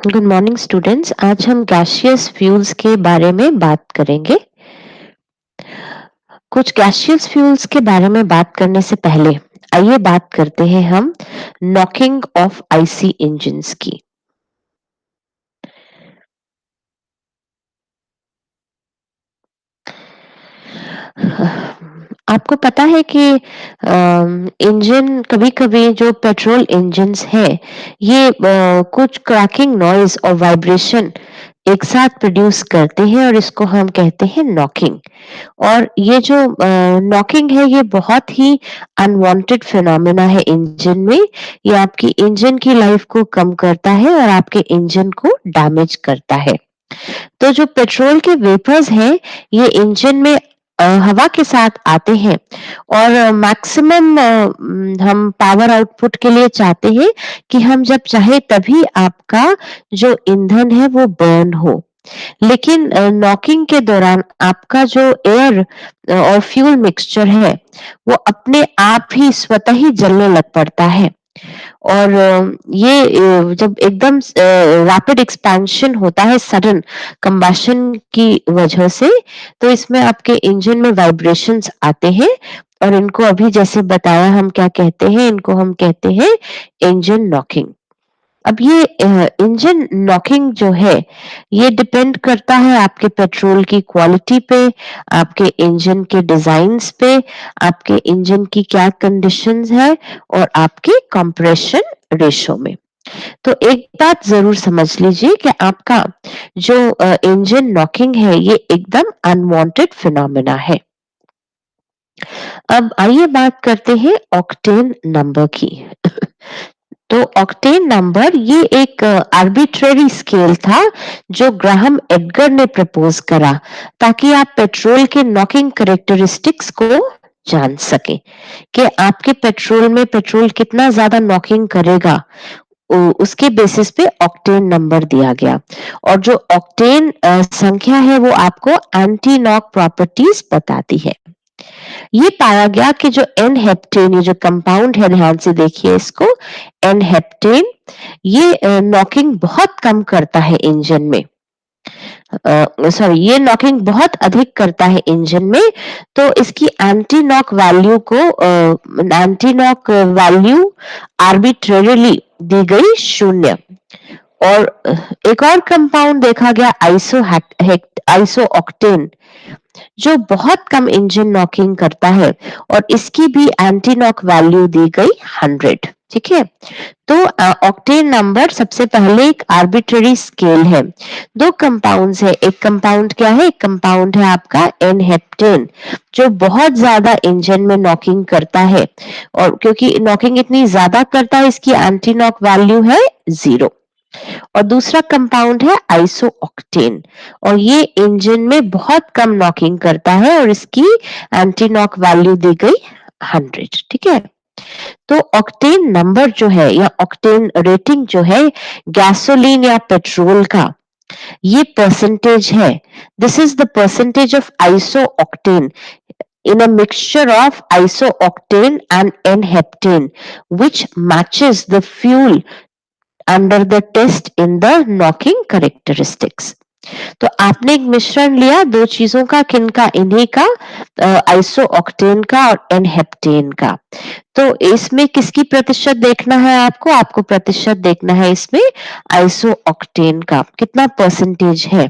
Good morning students. आज हम gaseous fuels के बारे में बात करेंगे। कुछ गैसियस फ्यूल्स के बारे में बात करने से पहले आइए बात करते हैं हम नॉकिंग ऑफ आईसी इंजन्स की। आपको पता है कि इंजन कभी-कभी जो पेट्रोल इंजन्स है ये कुछ क्रैकिंग नॉइज और वाइब्रेशन एक साथ प्रोड्यूस करते हैं और इसको हम कहते हैं नॉकिंग। और ये जो नॉकिंग है ये बहुत ही अनवांटेड फिनोमेना है इंजन में। ये आपकी इंजन की लाइफ को कम करता है और आपके इंजन को डैमेज करता है। तो जो पेट्रोल के वेपर्स हैं ये इंजन में हवा के साथ आते हैं और मैक्सिमम हम पावर आउटपुट के लिए चाहते हैं कि हम जब चाहे तभी आपका जो ईंधन है वो बर्न हो। लेकिन नॉकिंग के दौरान आपका जो एयर और फ्यूल मिक्सचर है वो अपने आप ही स्वतः ही जलने लग पड़ता है। और ये जब एकदम रैपिड एक्सपेंशन होता है सडन कंबशन की वजह से, तो इसमें आपके इंजन में वाइब्रेशंस आते हैं और इनको अभी जैसे बताया हम क्या कहते हैं, इनको हम कहते हैं इंजन नॉकिंग। अब ये इंजन नॉकिंग जो है ये डिपेंड करता है आपके पेट्रोल की क्वालिटी पे, आपके इंजन के डिजाइन्स पे, आपके इंजन की क्या कंडीशंस है और आपके कंप्रेशन रेशो में। तो एक बात जरूर समझ लीजिए कि आपका जो इंजन नॉकिंग है ये एकदम अनवांटेड फिनोमेना है। अब आइए बात करते हैं ऑक्टेन नंबर की। तो ऑक्टेन नंबर ये एक आर्बिट्रेरी स्केल था जो ग्राहम एडगर ने प्रपोज करा ताकि आप पेट्रोल के नॉकिंग कैरेक्टरिस्टिक्स को जान सके कि आपके पेट्रोल में पेट्रोल कितना ज्यादा नॉकिंग करेगा। उसके बेसिस पे ऑक्टेन नंबर दिया गया और जो ऑक्टेन संख्या है वो आपको एंटी नॉक प्रॉपर्टीज बताती है। ये पाया गया कि जो एन हेप्टेन ये जो कंपाउंड है, ध्यान से देखिए इसको, एन हेप्टेन ये नॉकिंग बहुत कम करता है इंजन में। सॉरी, ये नॉकिंग बहुत अधिक करता है इंजन में। तो इसकी एंटी नॉक वैल्यू को एंटी नॉक वैल्यू आर्बिट्रेरीली दी गई 0। और एक और कंपाउंड देखा गया आइसो ऑक्टेन जो बहुत कम इंजन नॉकिंग करता है और इसकी भी एंटी नॉक वैल्यू दी गई 100। ठीक है, तो ऑक्टेन नंबर सबसे पहले एक आर्बिट्रेरी स्केल है। दो कंपाउंड्स है, एक कंपाउंड क्या है, एक कंपाउंड है आपका एन हेप्टेन जो बहुत ज्यादा इंजन में नॉकिंग करता है और क्योंकि नॉकिंग इतनी ज्यादा करता है इसकी एंटी नॉक वैल्यू है 0। और दूसरा कंपाउंड है आइसो ऑक्टेन और ये इंजन में बहुत कम नॉकिंग करता है और इसकी एंटी नॉक वैल्यू दी गई 100। ठीक है, तो ऑक्टेन नंबर जो है या ऑक्टेन रेटिंग जो है गैसोलीन या पेट्रोल का ये परसेंटेज है। This is the percentage of iso octane in a mixture of isooctane and N-heptane which matches the fuel under the test in the knocking characteristics। तो आपने एक मिश्रण लिया दो चीजों का, किनका, इन्हीं का, आइसो ऑक्टेन का और एनहेप्टेन का। तो इसमें किसकी प्रतिशत देखना है आपको, आपको प्रतिशत देखना है इसमें आइसो ऑक्टेन का कितना परसेंटेज है।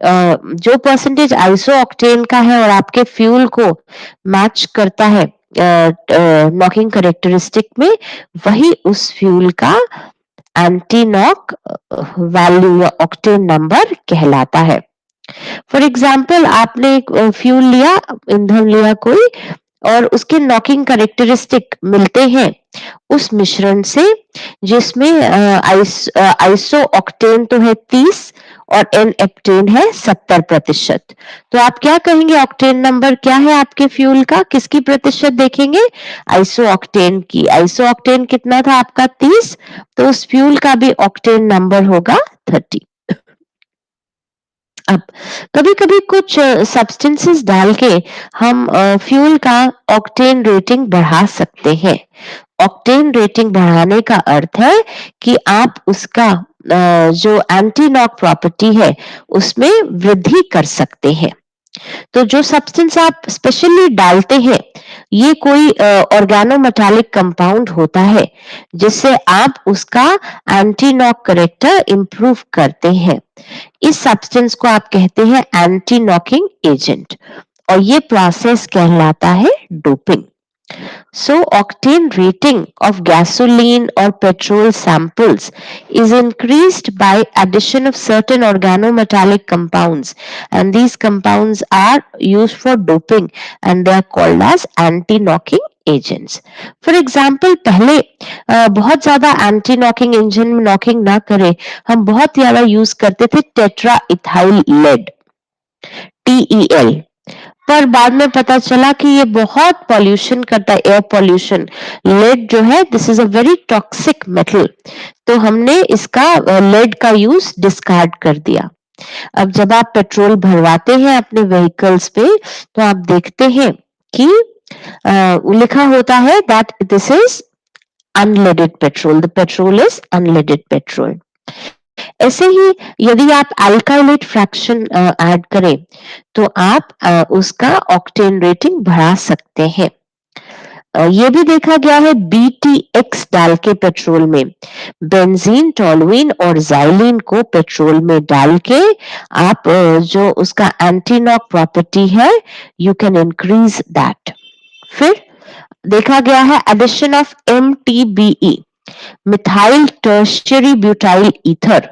जो परसेंटेज आइसो ऑक्टेन का है और आपके फ्यूल को मैच करता है नॉकिंग कैरेक्टरिस्टिक में, वही उस फ्यूल का एंटी नॉक वैल्यू या ऑक्टेन नंबर कहलाता है। फॉर एग्जाम्पल आपने एक फ्यूल लिया, ईंधन लिया कोई, और उसके नॉकिंग कैरेक्टरिस्टिक मिलते हैं उस मिश्रण से जिसमें आइसो ऑक्टेन तो है 30 और एन एप्टेन है 70%। तो आप क्या कहेंगे, ऑक्टेन नंबर क्या है आपके फ्यूल का, किसकी प्रतिशत देखेंगे, आइसो ऑक्टेन की। आइसो ऑक्टेन कितना था आपका 30, तो उस फ्यूल का भी ऑक्टेन नंबर होगा 30। अब कभी-कभी कुछ सब्सटेंसेस डाल के हम फ्यूल का ऑक्टेन रेटिंग बढ़ा सकते हैं। ऑक्टेन रेटिंग बढ़ाने का अर्थ है कि आप उसका जो एंटी नॉक प्रॉपर्टी है उसमें वृद्धि कर सकते हैं। तो जो सब्सटेंस आप स्पेशली डालते हैं ये कोई ऑर्गेनोमेटालिक कंपाउंड होता है जिससे आप उसका एंटी नॉक करेक्टर इंप्रूव करते हैं। इस सब्सटेंस को आप कहते हैं एंटी नॉकिंग एजेंट और ये प्रोसेस कहलाता है doping. So, octane rating of gasoline or petrol samples is increased by addition of certain organometallic compounds, and these compounds are used for doping and they are called as anti-knocking agents. For example, पहले बहुत ज्यादा anti knocking engine में knocking ना करे, हम बहुत ज्यादा use करते थे टेट्रा इथाइल लेड, TEL, पर बाद में पता चला कि ये बहुत पॉल्यूशन करता है, एयर पॉल्यूशन। लेड जो है this is a very toxic metal, तो हमने इसका लेड का यूज डिस्कार्ड कर दिया। अब जब आप पेट्रोल भरवाते हैं अपने व्हीकल्स पे तो आप देखते हैं कि लिखा होता है that this is unleaded petrol, the petrol is unleaded petrol. ऐसे ही यदि आप अल्काइलेट फ्रैक्शन ऐड करें तो आप उसका ऑक्टेन रेटिंग बढ़ा सकते हैं। ये भी देखा गया है BTX डाल के पेट्रोल में, बेंजीन, टोलुइन और जाइलिन को पेट्रोल में डाल के आप जो उसका एंटी नॉक प्रॉपर्टी है यू कैन इंक्रीज दैट। फिर देखा गया है addition of MTBE, methyl tertiary butyl ether,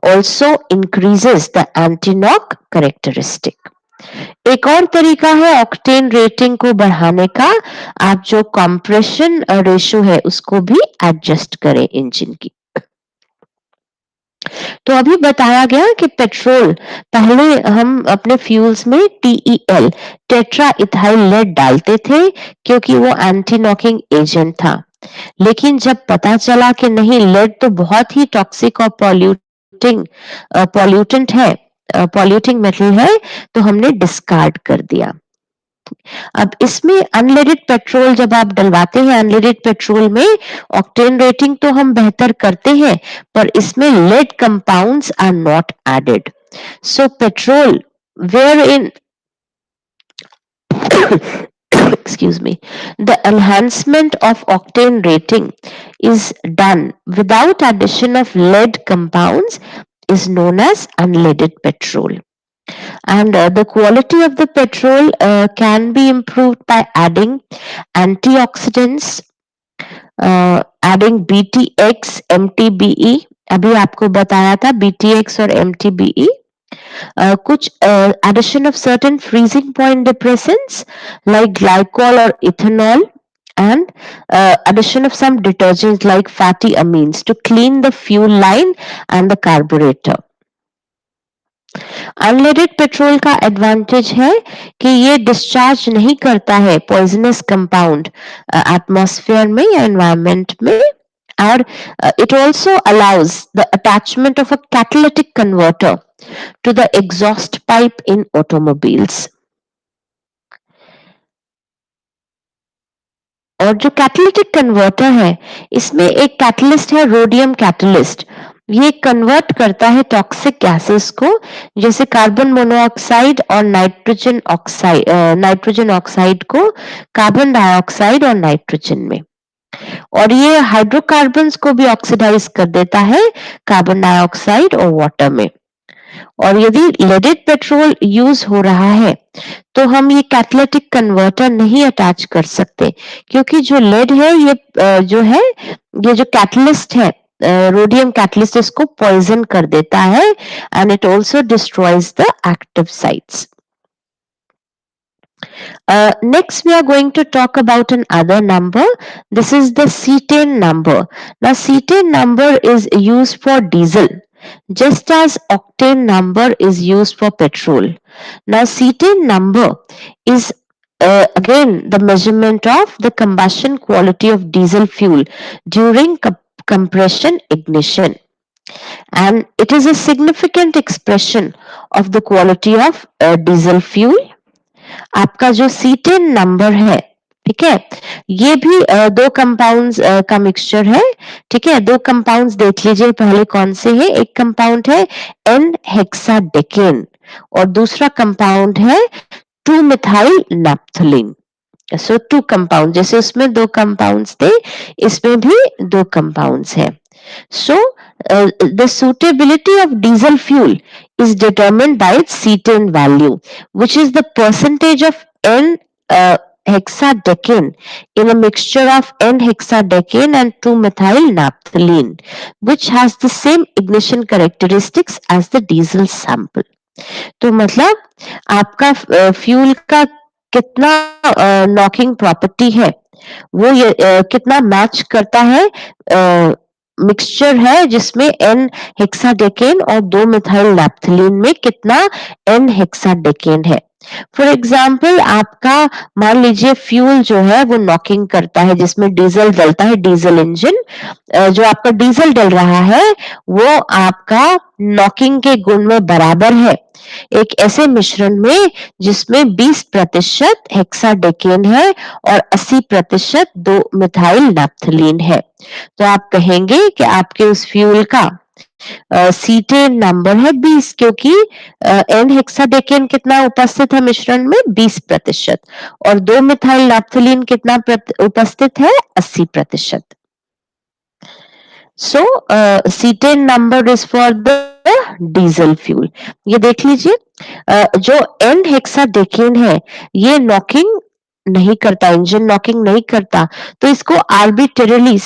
also increases the anti-knock characteristic. एक और तरीका है ऑक्टेन रेटिंग को बढ़ाने का, आप जो कंप्रेशन रेशो है उसको भी एडजस्ट करें इंजन की। तो अभी बताया गया कि पेट्रोल पहले हम अपने फ्यूल्स में TEL, टेट्रा इथाइल लेड डालते थे क्योंकि वो एंटी नॉकिंग एजेंट था, लेकिन जब पता चला कि नहीं लेड तो बहुत ही टॉक्सिक और पॉल्यूटेंट है, पॉल्यूटिंग मेटल है, तो हमने डिस्कार्ड कर दिया। अब इसमें अनलेडेड पेट्रोल जब आप डलवाते हैं, अनलेडेड पेट्रोल में ऑक्टेन रेटिंग तो हम बेहतर करते हैं पर इसमें lead compounds are not added. So petrol where in excuse me, the enhancement of octane rating is done without addition of lead compounds is known as unleaded petrol. And the quality of the petrol can be improved by adding antioxidants, adding BTX, MTBE, अभी आपको बताया था BTX और MTBE, कुछ addition of certain freezing point depressants like glycol or ethanol, and addition of some detergents like fatty amines to clean the fuel line and the carburetor. Unleaded petrol का advantage है कि ये discharge नहीं करता है poisonous compound atmosphere में या environment में, और it also allows the attachment of a catalytic converter to the exhaust pipe in automobiles. और जो कैटलिटिक कन्वर्टर है इसमें एक कैटलिस्ट है रोडियम कैटलिस्ट, ये कन्वर्ट करता है टॉक्सिक गैसेस को जैसे कार्बन मोनोऑक्साइड और नाइट्रोजन ऑक्साइड को कार्बन डाइऑक्साइड और नाइट्रोजन में, और ये हाइड्रोकार्बन्स को भी ऑक्सीडाइज कर देता है कार्बन डाइऑक्साइड और वाटर में। और यदि लेडेड पेट्रोल यूज हो रहा है तो हम ये कैटलिटिक कन्वर्टर नहीं अटैच कर सकते क्योंकि जो लेड है ये जो है ये जो कैटलिस्ट है रोडियम कैटलिस्ट इसको पॉइजन कर देता है and it also destroys the active sites. Next we are going to talk about another number. This is the cetane number. Now cetane number is used for diesel just as octane number is used for petrol. Now cetane number is again the measurement of the combustion quality of diesel fuel during compression ignition, and it is a significant expression of the quality of diesel fuel. आपका जो cetane number है ठीक है। ये भी दो compounds का mixture है। ठीक है, दो कंपाउंड्स देख लीजिए पहले कौन से हैं। एक कंपाउंड है एन हेक्साडेकेन और दूसरा कंपाउंड है 2 methyl naphthalene. So two compound, जैसे उसमें दो कंपाउंड्स थे, इसमें भी दो कंपाउंड्स हैं। So, the suitability of diesel fuel is determined by its cetane value, which is the percentage of N hexadecane in a mixture of N hexadecane and 2-methyl naphthalene, which has the same ignition characteristics as the diesel sample. तो मतलब आपका fuel का कितना knocking property है, वो ये कितना match करता है मिक्सचर है जिसमें एन हेक्साडेकेन और 2 मिथाइल नैप्थलीन में कितना एन हेक्साडेकेन है। फॉर एग्जाम्पल आपका मान लीजिए फ्यूल जो है वो नॉकिंग करता है जिसमें डीजल डलता है, डीजल इंजन जो आपका डीजल डल रहा है वो आपका नॉकिंग के गुण में बराबर है एक ऐसे मिश्रण में जिसमें 20% हेक्साडेकेन है और 80% 2 मिथाइल नैप्थलीन है। तो आप कहेंगे कि आपके उस फ्यूल का सीटेन नंबर है 20, क्योंकि एन हेक्साडेकेन कितना उपस्थित है मिश्रण में 20% और 2 मिथाइल नैप्थलीन कितना उपस्थित है 80%। So cetane number is for the diesel fuel. ये देख लीजिए जो एन हेक्साडेकेन है ये नॉकिंग नहीं करता, इंजन नॉकिंग नहीं करता, तो इसको आर्बिट्रेरली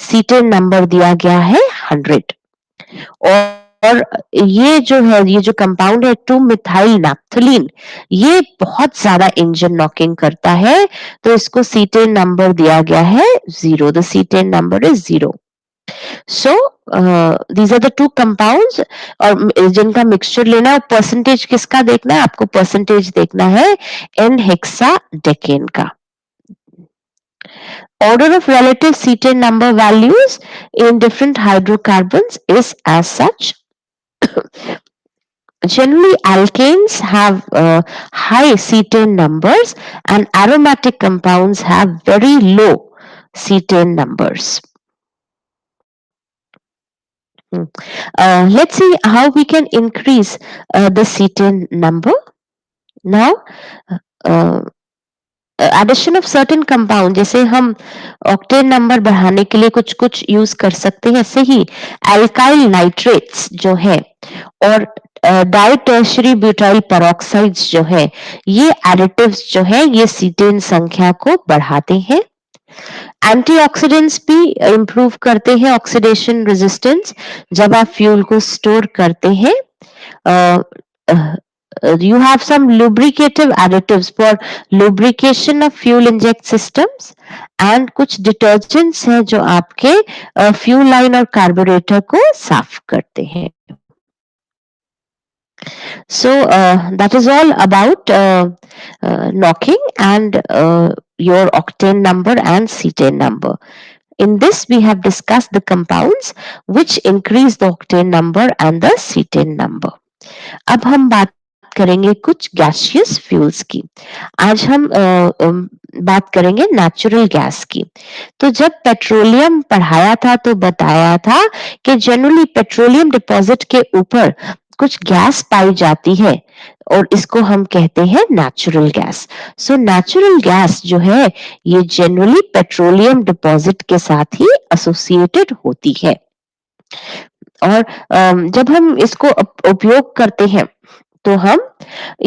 सीटेन नंबर दिया गया है 100। और ये जो है, ये जो कंपाउंड है 2 मिथाइल नैप्थलीन, ये बहुत ज्यादा इंजन नॉकिंग करता है, तो इसको सीटेन नंबर दिया गया है 0। The cetane number is 0। So these are the two compounds और जिनका मिक्सचर लेना है। परसेंटेज किसका देखना है आपको? परसेंटेज देखना है एन हेक्साडेकेन का। Order of relative cetane number values in different hydrocarbons is as such. Generally, alkanes have high cetane numbers and aromatic compounds have very low cetane numbers. Let's see how we can increase the cetane number. Now, addition of certain compound, जैसे हम octane number बढ़ाने के लिए कुछ कुछ use कर सकते हैं, ऐसे ही एल्काइल नाइट्रेट्स जो है और डाइटर्शरी ब्यूटाइल पेरोक्साइड्स जो है, ये एडिटिव्स जो है ये सीटेन संख्या को बढ़ाते हैं। एंटीऑक्सीडेंट्स भी इंप्रूव करते हैं ऑक्सीडेशन रेजिस्टेंस जब आप फ्यूल को स्टोर करते हैं। You have some lubricative additives for lubrication of fuel inject systems and कुछ डिटर्जेंट्स हैं जो आपके फ्यूल लाइन और कार्बोरेटर को साफ करते हैं। So that is all about knocking and your octane number and cetane number. In this, we have discussed the compounds which increase the octane number and the cetane number. अब हम बात करेंगे कुछ गैसियस फ्यूल्स की। आज हम बात करेंगे नेचुरल गैस की। तो जब पेट्रोलियम पढ़ाया था तो बताया था कि जनरली पेट्रोलियम डिपॉजिट के ऊपर कुछ गैस पाई जाती है और इसको हम कहते हैं natural gas. So natural gas जो है ये जनरली पेट्रोलियम डिपॉजिट के साथ ही एसोसिएटेड होती है और जब हम इसको उपयोग करते हैं तो हम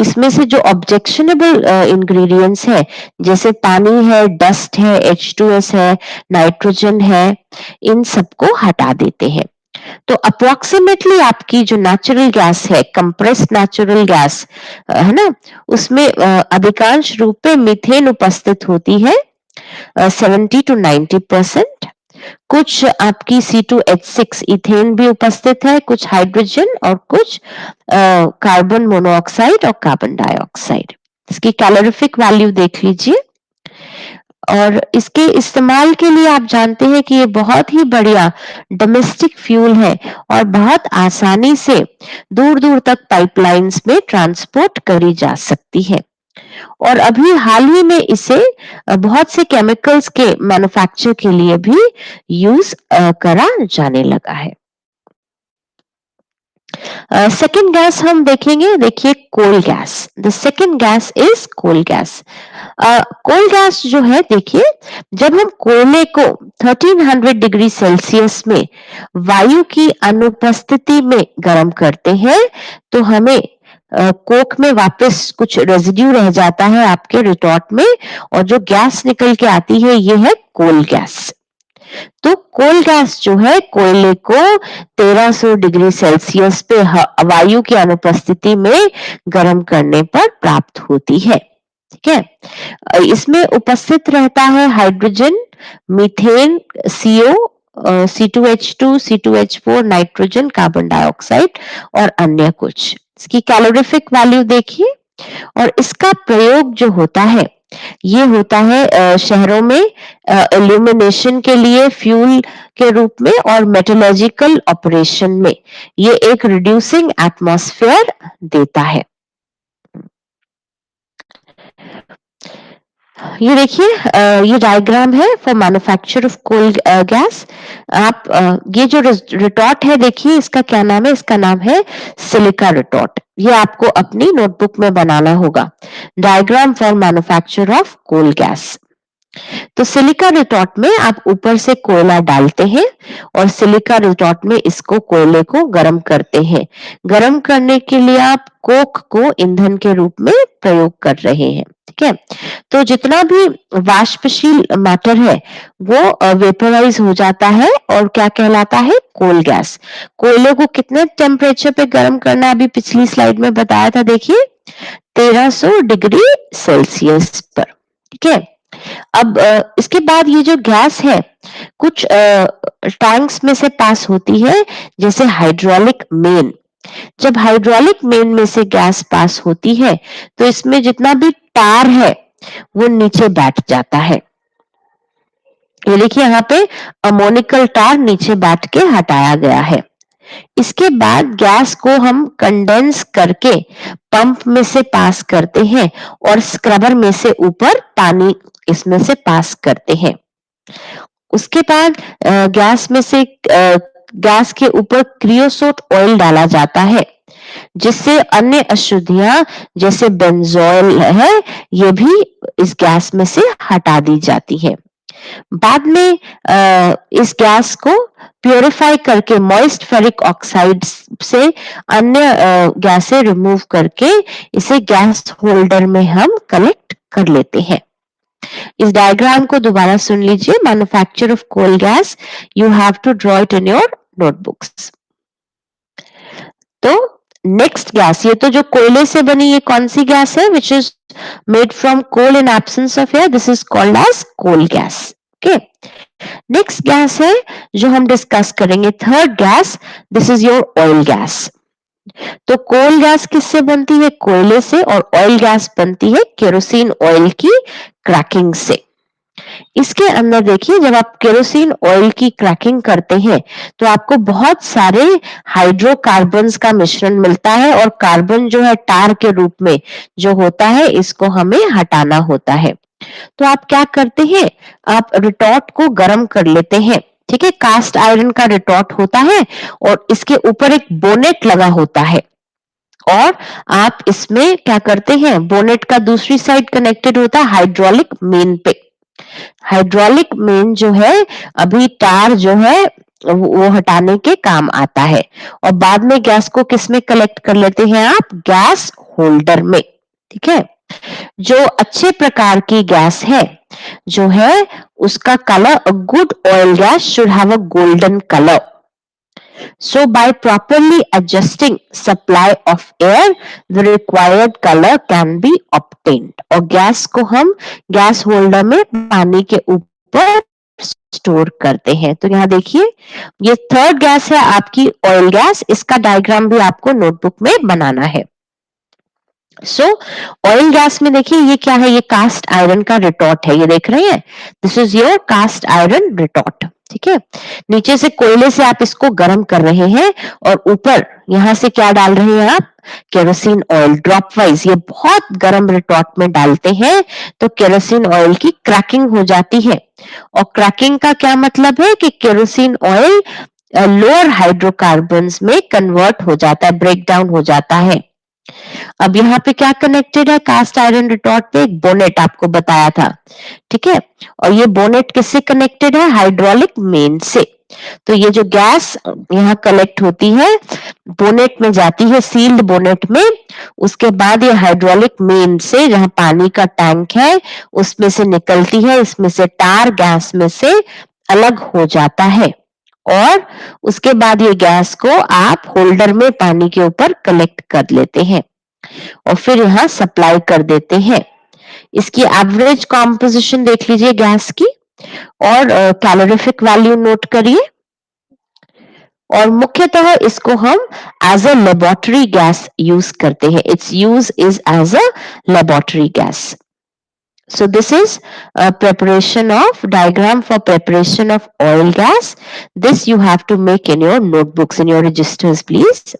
इसमें से जो ऑब्जेक्शनेबल इंग्रेडिएंट्स है जैसे पानी है, डस्ट है, H2S है, नाइट्रोजन है, इन सबको हटा देते हैं। तो अप्रोक्सीमेटली आपकी जो नेचुरल गैस है, कंप्रेस्ड नेचुरल गैस है ना, उसमें अधिकांश रूप में मीथेन उपस्थित होती है 70 to 90%। कुछ आपकी C2H6 इथेन भी उपस्थित है, कुछ हाइड्रोजन और कुछ कार्बन मोनोऑक्साइड और कार्बन डाइऑक्साइड। इसकी कैलोरीफिक वैल्यू देख लीजिए और इसके इस्तेमाल के लिए आप जानते हैं कि ये बहुत ही बढ़िया डोमेस्टिक फ्यूल है और बहुत आसानी से दूर दूर तक पाइपलाइंस में ट्रांसपोर्ट करी जा सकती है। और अभी हाल ही में इसे बहुत से केमिकल्स के मैन्युफैक्चर के लिए भी यूज करा जाने लगा है। सेकेंड गैस हम देखेंगे, देखिए coal gas. The second gas is coal gas. Coal gas जो है, देखिए जब हम कोयले को 1300 डिग्री सेल्सियस में वायु की अनुपस्थिति में गर्म करते हैं तो हमें कोक में वापस कुछ रेजिड्यू रह जाता है आपके रिटॉर्ट में, और जो गैस निकल के आती है ये है कोल गैस। तो कोल गैस जो है कोयले को 1300 डिग्री सेल्सियस पे वायु की अनुपस्थिति में गर्म करने पर प्राप्त होती है। ठीक है, इसमें उपस्थित रहता है hydrogen, methane, CO, C2H2, C2H4, nitrogen, carbon dioxide और अन्य कुछ। इसकी कैलोरीफिक वैल्यू देखिए। और इसका प्रयोग जो होता है ये होता है शहरों में इल्यूमिनेशन के लिए, फ्यूल के रूप में और मेटलर्जिकल ऑपरेशन में। ये एक रिड्यूसिंग एटमॉस्फेयर देता है। ये देखिए ये डायग्राम है for manufacture of coal gas. आप ये जो रिटॉर्ट है देखिए इसका क्या नाम है, इसका नाम है सिलिका रिटॉर्ट। ये आपको अपनी नोटबुक में बनाना होगा। Diagram for manufacture of coal gas. तो सिलिका रिटॉर्ट में आप ऊपर से कोयला डालते हैं और सिलिका रिटॉर्ट में इसको कोयले को गर्म करते हैं। गर्म करने के लिए आप कोक को ईंधन के रूप में प्रयोग कर रहे हैं। ठीक है, तो जितना भी वाष्पशील मैटर है वो वेपराइज हो जाता है और क्या कहलाता है, कोल गैस। कोयले को कितने टेम्परेचर पे गर्म करना है, अभी पिछली स्लाइड में बताया था, देखिए 1300 डिग्री सेल्सियस पर। ठीक है, अब इसके बाद ये जो गैस है कुछ टैंक्स में से पास होती है, जैसे हाइड्रोलिक मेन। जब हाइड्रोलिक मेन में से गैस पास होती है तो इसमें जितना भी तार है वो नीचे बैठ जाता है। ये देखिए यहाँ पे अमोनिकल तार नीचे बैठ के हटाया गया है। इसके बाद गैस को हम कंडेंस करके पंप में से पास करते हैं और स्क्रबर में से ऊपर पानी इसमें से पास करते हैं। उसके बाद गैस में से गैस के ऊपर क्रियोसोट ऑयल डाला जाता है, जिससे अन्य अशुद्धियां जैसे बेंजोइल है ये भी इस गैस में से हटा दी जाती है। बाद में इस गैस को प्यूरिफाई करके मॉइस्ट फेरिक ऑक्साइड से अन्य गैसें रिमूव करके इसे गैस होल्डर में हम कलेक्ट कर लेते हैं। इस डायग्राम को दोबारा सुन लीजिए। Manufacture of coal gas, you have to draw it in your notebooks. तो नेक्स्ट गैस, ये तो जो कोयले से बनी ये कौन सी गैस है, which is made from coal in absence of air, this is called as coal gas. Okay, next gas है जो हम डिस्कस करेंगे, third gas, this is your oil gas. तो कोल गैस किससे बनती है, कोयले से, और ऑयल गैस बनती है केरोसिन ऑयल की क्रैकिंग से। इसके अंदर देखिए जब आप केरोसिन ऑयल की क्रैकिंग करते हैं तो आपको बहुत सारे हाइड्रोकार्बन्स का मिश्रण मिलता है, और कार्बन जो है टार के रूप में जो होता है इसको हमें हटाना होता है। तो आप क्या करते हैं, आप रिटॉर्ट को गर्म कर लेते हैं। ठीक है, कास्ट आयरन का रिटॉर्ट होता है और इसके ऊपर एक बोनेट लगा होता है, और आप इसमें क्या करते हैं, बोनेट का दूसरी साइड कनेक्टेड होता है हाइड्रोलिक मेन पे। हाइड्रोलिक मेन जो है अभी टार जो है वो हटाने के काम आता है, और बाद में गैस को किस में कलेक्ट कर लेते हैं आप, गैस होल्डर में। ठीक है, जो अच्छे प्रकार की गैस है जो है उसका colour, a good oil gas should have a golden colour. So by properly adjusting supply of air, the required color can be obtained. और गैस को हम गैस होल्डर में पानी के ऊपर स्टोर करते हैं। तो यहाँ देखिए ये थर्ड गैस है आपकी ऑयल गैस, इसका डायग्राम भी आपको नोटबुक में बनाना है। सो ऑयल गैस में देखिए ये क्या है, ये कास्ट आयरन का रिटॉर्ट है, ये देख रहे हैं, this is your cast iron retort. ठीक है, नीचे से कोयले से आप इसको गर्म कर रहे हैं और ऊपर यहां से क्या डाल रहे हैं आप, केरोसिन ऑयल ड्रॉप वाइज ये बहुत गर्म रिटॉर्ट में डालते हैं तो केरोसिन ऑयल की क्रैकिंग हो जाती है। और क्रैकिंग का क्या मतलब है कि केरोसिन ऑयल लोअर हाइड्रोकार्बन्स में कन्वर्ट हो जाता है, ब्रेक डाउन हो जाता है। अब यहाँ पे क्या कनेक्टेड है कास्ट आयरन रिटॉर्ट पे? एक बोनेट आपको बताया था, ठीक है। और ये बोनेट किससे कनेक्टेड है? हाइड्रोलिक मेन से। तो ये जो गैस यहाँ कलेक्ट होती है बोनेट में जाती है, सील्ड बोनेट में, उसके बाद ये हाइड्रोलिक मेन से जहां पानी का टैंक है उसमें से निकलती है, इसमें से टार गैस में से अलग हो जाता है। और उसके बाद ये गैस को आप होल्डर में पानी के ऊपर कलेक्ट कर लेते हैं और फिर यहाँ सप्लाई कर देते हैं। इसकी एवरेज कॉम्पोजिशन देख लीजिए गैस की और कैलोरीफिक वैल्यू नोट करिए। और मुख्यतः इसको हम as a laboratory gas use करते हैं। Its use is as a laboratory gas. So this is a preparation of diagram for preparation of oil gas. This you have to make in your notebooks, in your registers, please.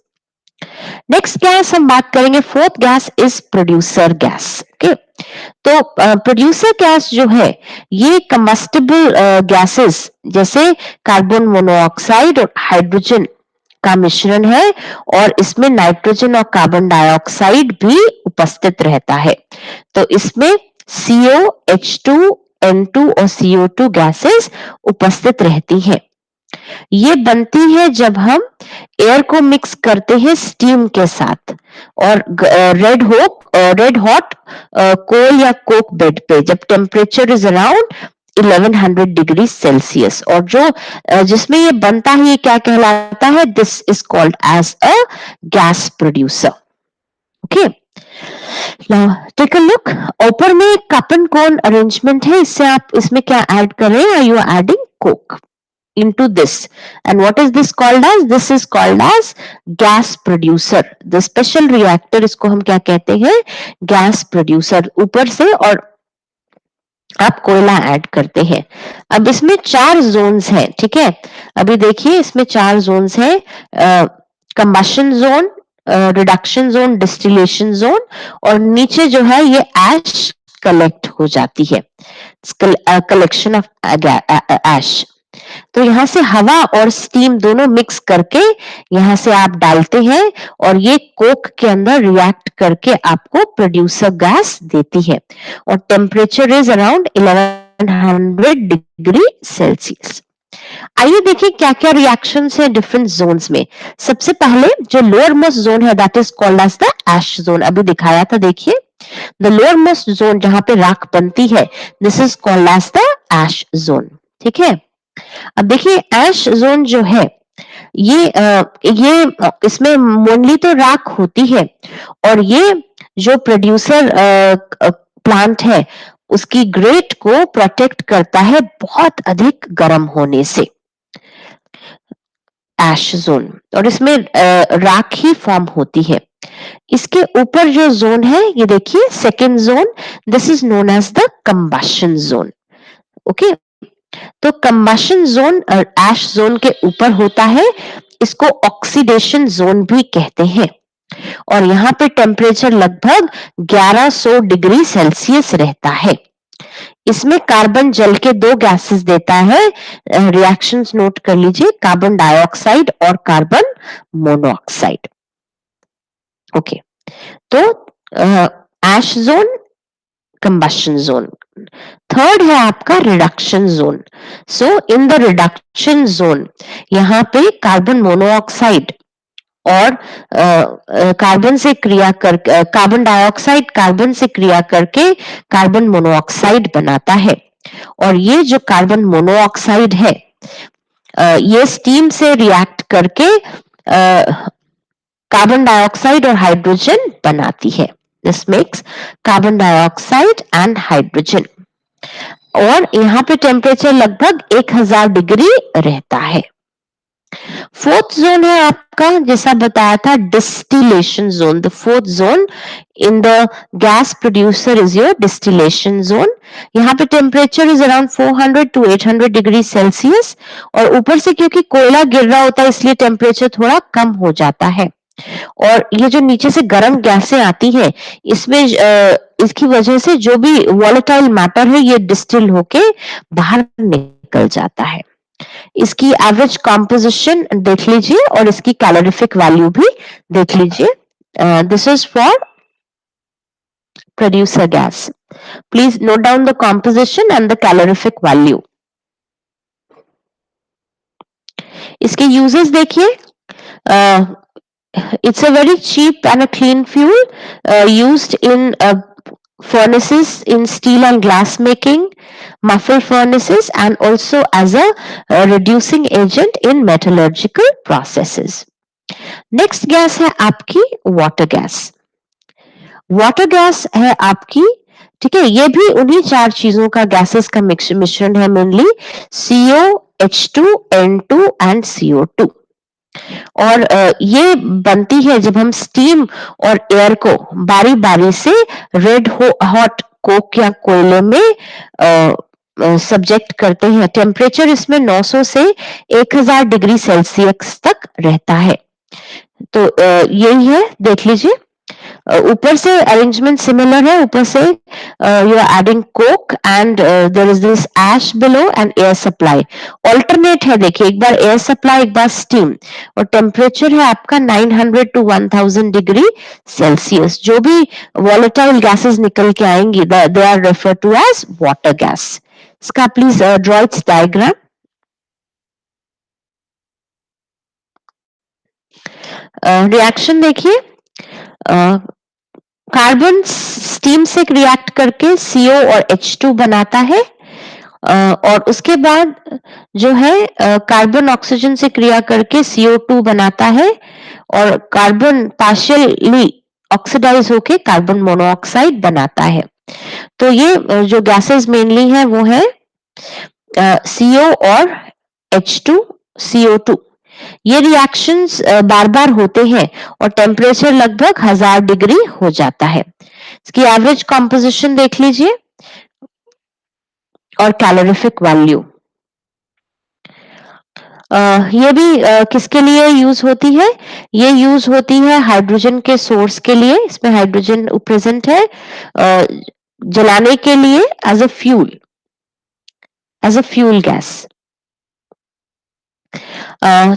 Next gas हम बात करेंगे, fourth gas is producer gas. Okay, तो producer gas जो है ये combustible gases जैसे carbon monoxide और hydrogen का मिश्रण है और इसमें नाइट्रोजन और कार्बन डाइऑक्साइड भी उपस्थित रहता है। तो इसमें CO, H2, N2 और CO2 गैसेस उपस्थित रहती हैं। ये बनती है जब हम एयर को मिक्स करते हैं स्टीम के साथ और रेड हॉट कोल या कोक बेड पे जब temperature is around 1100 degree Celsius. और जो जिसमें ये बनता है ये क्या कहलाता है? This is called as a gas producer. Okay, now take a look. ऊपर में कप एंड कोन अरेंजमेंट है, इससे आप इसमें क्या ऐड कर रहे हैं? You are adding coke into this, and what is this called as? This is called as gas producer. The special reactor इसको हम क्या कहते हैं? Gas producer. ऊपर से और आप कोयला ऐड करते हैं। अब इसमें 4 जोन्स हैं, ठीक है। अभी देखिए इसमें 4 जोन्स हैं, combustion zone, reduction zone, distillation zone और नीचे जो है ये ऐश कलेक्ट हो जाती है, कलेक्शन ऑफ ऐश। तो यहाँ से हवा और स्टीम दोनों मिक्स करके यहाँ से आप डालते हैं और ये कोक के अंदर रिएक्ट करके आपको प्रोड्यूसर गैस देती है और temperature is around 1100 degree Celsius. आइए देखिए क्या क्या रिएक्शंस है डिफरेंट जोन्स में। सबसे पहले जो लोअर मोस्ट जोन है that is called as the ash zone. अभी दिखाया था, देखिए द लोअर मोस्ट जोन जहां पे राख बनती है, this is called as the ash zone, ठीक है। अब देखिए ऐश जोन जो है ये इसमें मोनली तो राख होती है और ये जो प्रोड्यूसर प्लांट है उसकी ग्रेट को प्रोटेक्ट करता है बहुत अधिक गर्म होने से, ऐश जोन। और इसमें राख ही फॉर्म होती है। इसके ऊपर जो जोन है ये देखिए second zone, this is known as the combustion zone. Okay, तो कंबशन जोन ऐश जोन के ऊपर होता है, इसको ऑक्सीडेशन जोन भी कहते हैं और यहाँ पे टेम्परेचर लगभग 1100 डिग्री सेल्सियस रहता है। इसमें कार्बन जल के 2 गैसेस देता है, रिएक्शंस नोट कर लीजिए, कार्बन डाइऑक्साइड और कार्बन मोनोऑक्साइड। ओके, तो ऐश जोन, कंबशन जोन। थर्ड है आपका reduction zone. So in the reduction zone यहाँ पे कार्बन मोनोऑक्साइड और कार्बन से क्रिया कर कार्बन डाइऑक्साइड कार्बन से क्रिया करके कार्बन मोनोऑक्साइड बनाता है और ये जो कार्बन मोनोऑक्साइड है ये स्टीम से रिएक्ट करके कार्बन डाइऑक्साइड और हाइड्रोजन बनाती है। This makes carbon dioxide and hydrogen और यहाँ पे टेम्परेचर लगभग 1000 डिग्री रहता है। फोर्थ जोन है आपका, जैसा बताया था, distillation zone. The fourth zone in the gas producer is your distillation zone. यहाँ पे temperature is around 400 to 800 degree Celsius और ऊपर से क्योंकि कोयला गिर रहा होता है इसलिए टेम्परेचर थोड़ा कम हो जाता है। और ये जो नीचे से गर्म गैसें आती हैं, इसमें इसकी वजह से जो भी वोलेटाइल मैटर है ये डिस्टिल होके बाहर निकल जाता है। इसकी एवरेज कंपोजिशन देख लीजिए और इसकी कैलोरीफिक वैल्यू भी देख लीजिए। This is for producer gas. Please note down the composition and the calorific value. इसके uses देखिए, it's a very cheap and a clean fuel used in furnaces in steel and glass making, muffle furnaces, and also as a reducing agent in metallurgical processes. Next gas है आपकी water gas. Water gas है आपकी, ठीक है, ये भी उन्हीं चार चीजों का गैसेस का मिश्रण है, mainly CO, H2, N2 and CO2। और ये बनती है जब हम स्टीम और एयर को बारी बारी से रेड हॉट कोक या कोयले में सब्जेक्ट करते हैं। टेम्परेचर इसमें 900 से 1000 डिग्री सेल्सियस तक रहता है। तो यही है, देख लीजिए। ऊपर से अरेंजमेंट सिमिलर है, ऊपर से you are adding coke and there is this ash below and air supply. Alternate है, देखिए, एक बार एयर सप्लाई, एक बार स्टीम, और टेम्परेचर है आपका 900 टू 1000 डिग्री सेल्सियस। जो भी वॉलेटाइल गैसेस निकल के आएंगी they are refer to as water gas. इसका please draw its diagram. Reaction देखिए, कार्बन स्टीम से रिएक्ट करके CO और H2 बनाता है, और उसके बाद जो है कार्बन ऑक्सीजन से क्रिया करके CO2 बनाता है, और कार्बन पार्शियली ऑक्सीडाइज होके कार्बन मोनोऑक्साइड बनाता है। तो ये जो गैसेस मेनली है वो है CO और H2, CO2। ये रिएक्शंस बार बार होते हैं और टेम्परेचर लगभग 1000 डिग्री हो जाता है। इसकी एवरेज कंपोजिशन देख लीजिए और कैलोरीफिक वैल्यू। ये भी किसके लिए यूज होती है? ये यूज होती है हाइड्रोजन के सोर्स के लिए। इसमें हाइड्रोजन प्रेजेंट है जलाने के लिए as a fuel gas.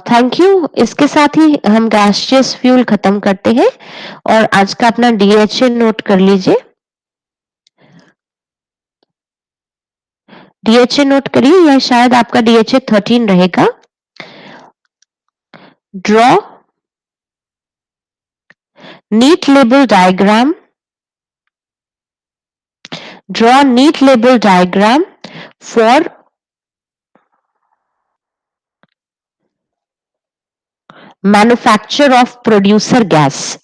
Thank you. इसके साथ ही हम गैसियस फ्यूल खत्म करते हैं और आज का अपना DHA नोट कर लीजिए। DHA नोट करिए, या शायद आपका DHA 13 रहेगा। Draw neat label diagram for manufacture of producer gas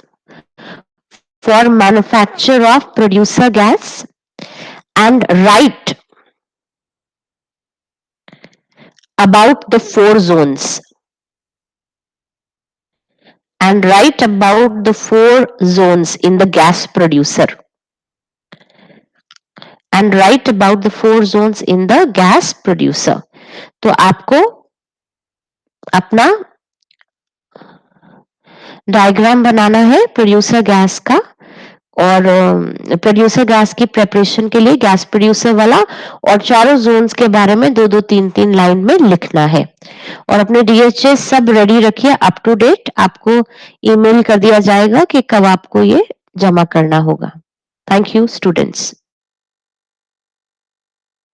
and write about the four zones in the gas producer तो आपको अपना डायग्राम बनाना है प्रोड्यूसर गैस का, और प्रोड्यूसर गैस की प्रिपरेशन के लिए गैस प्रोड्यूसर वाला और चारों जोन्स के बारे में 2-2, 3-3 लाइन में लिखना है। और अपने DHA सब रेडी रखिए, अप टू डेट। आपको ईमेल कर दिया जाएगा कि कब आपको ये जमा करना होगा। Thank you students.